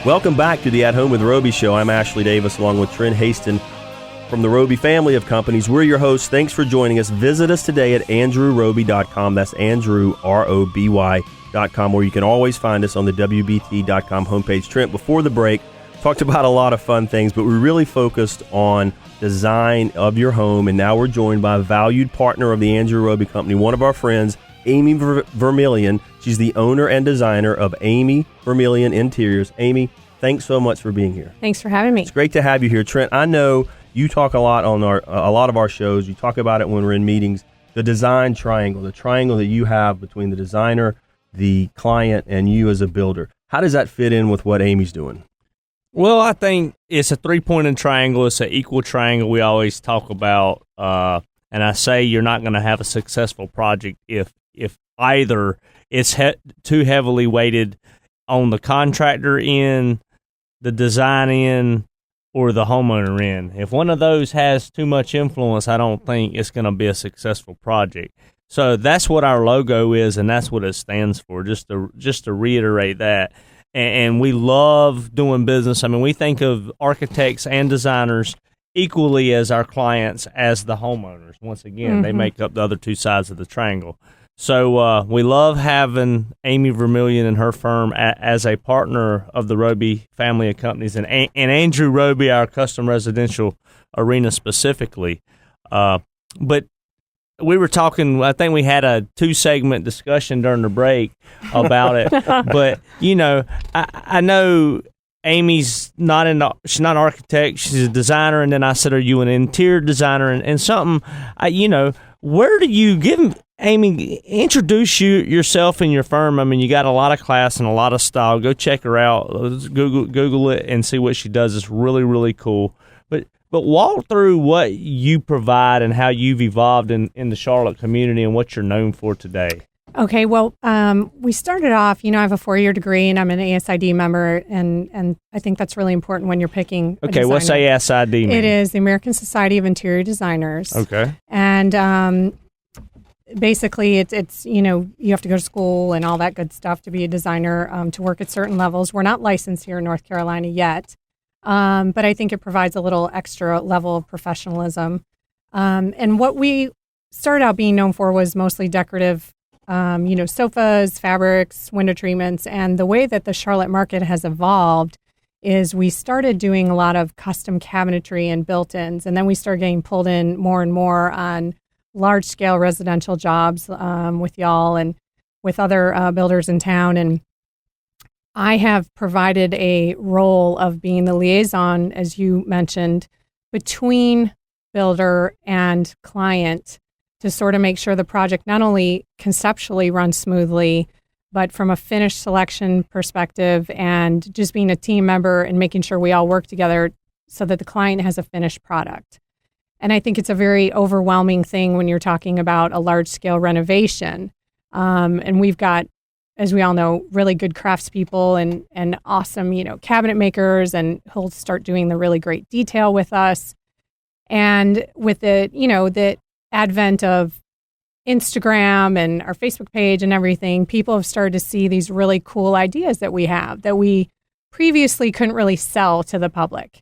Welcome back to the At Home with Roby show. I'm Ashley Davis along with Trent Haston from the Roby family of companies. We're your hosts. Thanks for joining us. Visit us today at andrewroby.com. That's Andrew, ROBY.com, or you can always find us on the WBT.com homepage. Trent, before the break, talked about a lot of fun things, but we really focused on design of your home, and now we're joined by a valued partner of the Andrew Roby Company, one of our friends, Amy Vermillion. She's the owner and designer of Amy Vermillion Interiors. Amy, thanks so much for being here. Thanks for having me. It's great to have you here. Trent, I know you talk a lot on a lot of our shows. You talk about it when we're in meetings, the design triangle, the triangle that you have between the designer, the client, and you as a builder. How does that fit in with what Amy's doing? Well, I think it's a three-pointed triangle. It's an equal triangle we always talk about. And I say you're not going to have a successful project if either it's too heavily weighted on the contractor end, the design end, or the homeowner end. If one of those has too much influence, I don't think it's going to be a successful project. So that's what our logo is, and that's what it stands for, just to reiterate that. And we love doing business. I mean, we think of architects and designers equally as our clients as the homeowners. Once again, they make up the other two sides of the triangle. So we love having Amy Vermillion and her firm as a partner of the Roby family of companies, and Andrew Roby, our custom residential arena specifically. But we were talking, I think we had a 2-segment discussion during the break about it. But, you know, I know Amy's she's not an architect, she's a designer. And then I said, are you an interior designer? And something, where do you give Amy, introduce yourself and your firm. I mean, you got a lot of class and a lot of style. Go check her out. Google it and see what she does. It's really, really cool. But walk through what you provide and how you've evolved in the Charlotte community and what you're known for today. Okay, well, we started off, I have a 4-year degree and I'm an ASID member, and I think that's really important when you're picking a designer. What's ASID mean? It is the American Society of Interior Designers. Okay. And basically, it's you have to go to school and all that good stuff to be a designer, to work at certain levels. We're not licensed here in North Carolina yet, but I think it provides a little extra level of professionalism. And what we started out being known for was mostly decorative, sofas, fabrics, window treatments. And the way that the Charlotte market has evolved is we started doing a lot of custom cabinetry and built-ins, and then we started getting pulled in more and more on large-scale residential jobs with y'all and with other builders in town. And I have provided a role of being the liaison, as you mentioned, between builder and client to sort of make sure the project not only conceptually runs smoothly, but from a finish selection perspective and just being a team member and making sure we all work together so that the client has a finished product. And I think it's a very overwhelming thing when you're talking about a large-scale renovation. And we've got, as we all know, really good craftspeople and awesome, cabinet makers, and who'll start doing the really great detail with us. And with the advent of Instagram and our Facebook page and everything, people have started to see these really cool ideas that we have that we previously couldn't really sell to the public.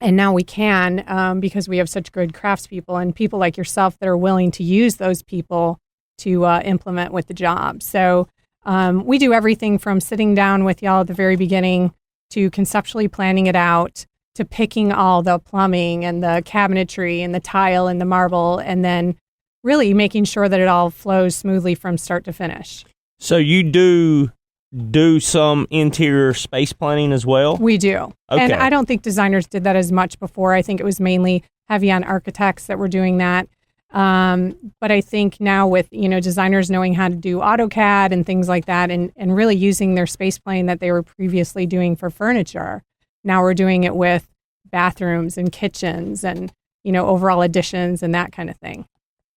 And now we can, because we have such good craftspeople and people like yourself that are willing to use those people to implement with the job. So we do everything from sitting down with y'all at the very beginning to conceptually planning it out, to picking all the plumbing and the cabinetry and the tile and the marble, and then really making sure that it all flows smoothly from start to finish. So you do some interior space planning as well? We do. Okay. And I don't think designers did that as much before. I think it was mainly heavy on architects that were doing that. But I think now with, designers knowing how to do AutoCAD and things like that, and really using their space planning that they were previously doing for furniture, now we're doing it with bathrooms and kitchens and, overall additions and that kind of thing.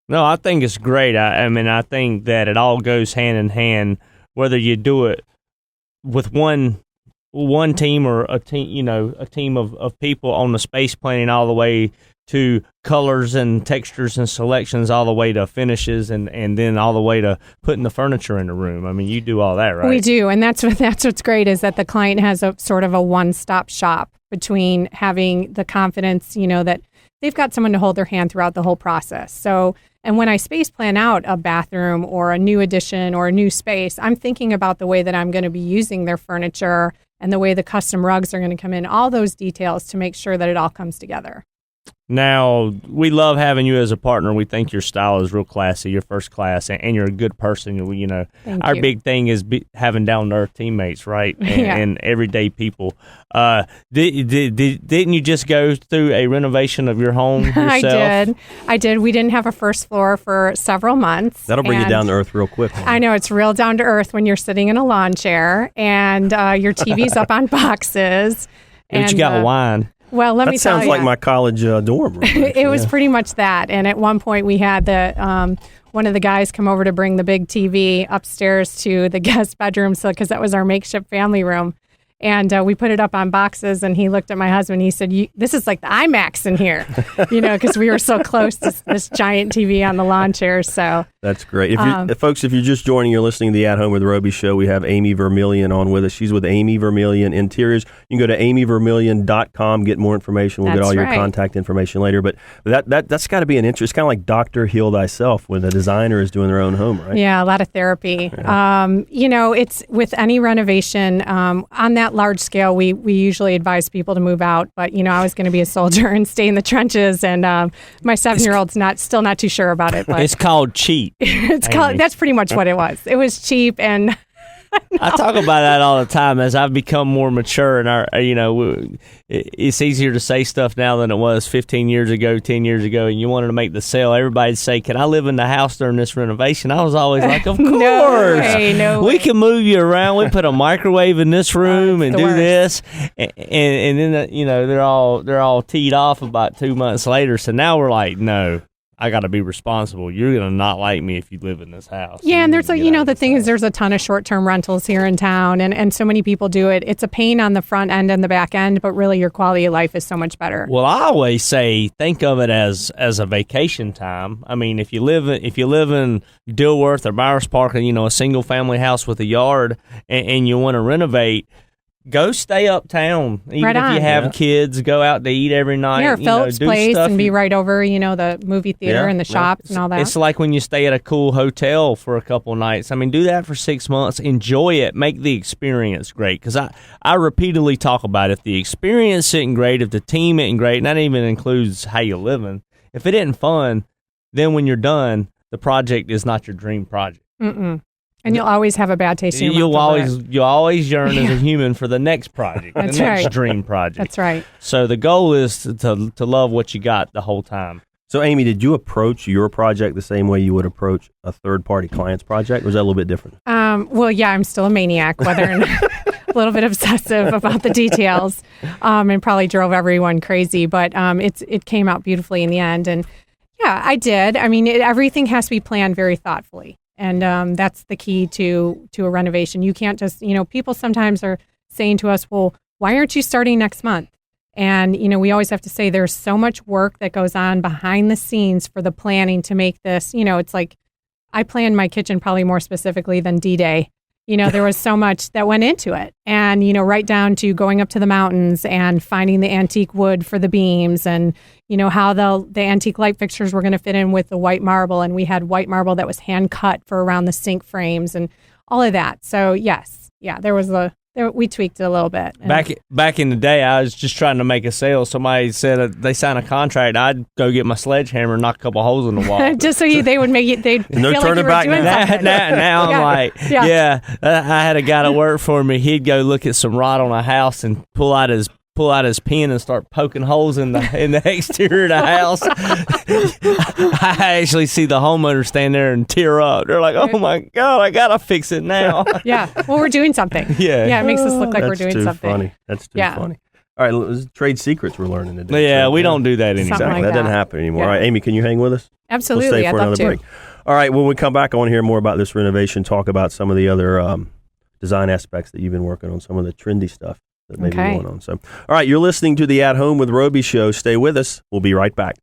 No, I think it's great. I think that it all goes hand in hand, whether you do it with one team or a team, a team of people on the space planning all the way to colors and textures and selections, all the way to finishes, and then all the way to putting the furniture in the room. I mean, you do all that, right? We do, and that's what's great is that the client has a sort of a one-stop shop between having the confidence, that they've got someone to hold their hand throughout the whole process. So, and when I space plan out a bathroom or a new addition or a new space, I'm thinking about the way that I'm going to be using their furniture and the way the custom rugs are going to come in, all those details to make sure that it all comes together. Now, we love having you as a partner. We think your style is real classy. You're first class, and you're a good person. Our big thing is having down-to-earth teammates, right? And everyday people. Didn't you just go through a renovation of your home yourself? I did. We didn't have a first floor for several months. That'll bring you down to earth real quick. I know. It's real down to earth when you're sitting in a lawn chair and your TV's up on boxes. But you got wine. Well, let me tell you. That sounds like my college dorm room. It was pretty much that. And at one point we had one of the guys come over to bring the big TV upstairs to the guest bedroom because that was our makeshift family room. And we put it up on boxes, and he looked at my husband. He said, "This is like the IMAX in here," because we were so close to this giant TV on the lawn chairs. So that's great. If you're just joining, you're listening to the At Home with Roby show. We have Amy Vermillion on with us. She's with Amy Vermillion Interiors. You can go to amyvermillion.com, get more information. We'll get all your contact information later. But that's got to be an interest. It's kind of like Dr. Heal Thyself when a designer is doing their own home, right? Yeah, a lot of therapy. Yeah. It's with any renovation on that large scale, we usually advise people to move out, but I was going to be a soldier and stay in the trenches, and my 7-year-old's still not too sure about it. But it's called cheap. That's pretty much what it was. It was cheap, and I talk about that all the time as I've become more mature, and it's easier to say stuff now than it was 15 years ago, 10 years ago, and you wanted to make the sale. Everybody'd say, "Can I live in the house during this renovation?" I was always like, "Of course, no way. We can move you around. We put a microwave in this room and do this," and then they're all teed off about 2 months later. So now we're like, "No, I got to be responsible. You're going to not like me if you live in this house." Yeah, and there's the thing is there's a ton of short-term rentals here in town, and so many people do it. It's a pain on the front end and the back end, but really your quality of life is so much better. Well, I always say think of it as a vacation time. I mean, if you live in Dilworth or Bowers Park, a single family house with a yard, and you want to renovate, go stay uptown. Even if you have kids, go out to eat every night. Yeah, Phillips Place and be right over, the movie theater and the shops and all that. It's like when you stay at a cool hotel for a couple nights. I mean, do that for 6 months. Enjoy it. Make the experience great. Because I repeatedly talk about if the experience isn't great, if the team isn't great, and that even includes how you're living, if it isn't fun, then when you're done, the project is not your dream project. Mm-mm. And you'll always have a bad taste in your mouth. You'll always yearn as a human for the next project, the next dream project. That's right. So the goal is to love what you got the whole time. So, Amy, did you approach your project the same way you would approach a third-party client's project, or was that a little bit different? Well, yeah, I'm still a maniac, a little bit obsessive about the details, and probably drove everyone crazy. But it came out beautifully in the end. And, yeah, I did. I mean, everything has to be planned very thoughtfully. And that's the key to a renovation. You can't just, people sometimes are saying to us, "Well, why aren't you starting next month?" And, we always have to say there's so much work that goes on behind the scenes for the planning to make this, it's like I planned my kitchen probably more specifically than D-Day. There was so much that went into it. And, right down to going up to the mountains and finding the antique wood for the beams and, how the antique light fixtures were going to fit in with the white marble. And we had white marble that was hand cut for around the sink frames and all of that. So, yes, there was we tweaked it a little bit. Back in the day, I was just trying to make a sale. Somebody said they signed a contract. I'd go get my sledgehammer and knock a couple holes in the wall. Just so they would make it. They'd no feel turning like you were back doing now. something. Now I'm like, I had a guy to work for me. He'd go look at some rod on a house and pull out his pen and start poking holes in the exterior of the house. I actually see the homeowner stand there and tear up. They're like, "Oh my God, I gotta fix it now." Yeah, well, we're doing something. Yeah, it makes us look like we're doing something. Funny. That's too funny. All right, trade secrets we're learning today. Yeah, we don't do that anymore. Exactly, that doesn't happen anymore. Yeah. All right, Amy, can you hang with us? Absolutely, We'll stay for I'd another love break. All right, when we come back, I want to hear more about this renovation. Talk about some of the other design aspects that you've been working on, some of the trendy stuff. that may be going on. So, all right, you're listening to the At Home with Roby show. Stay with us. We'll be right back.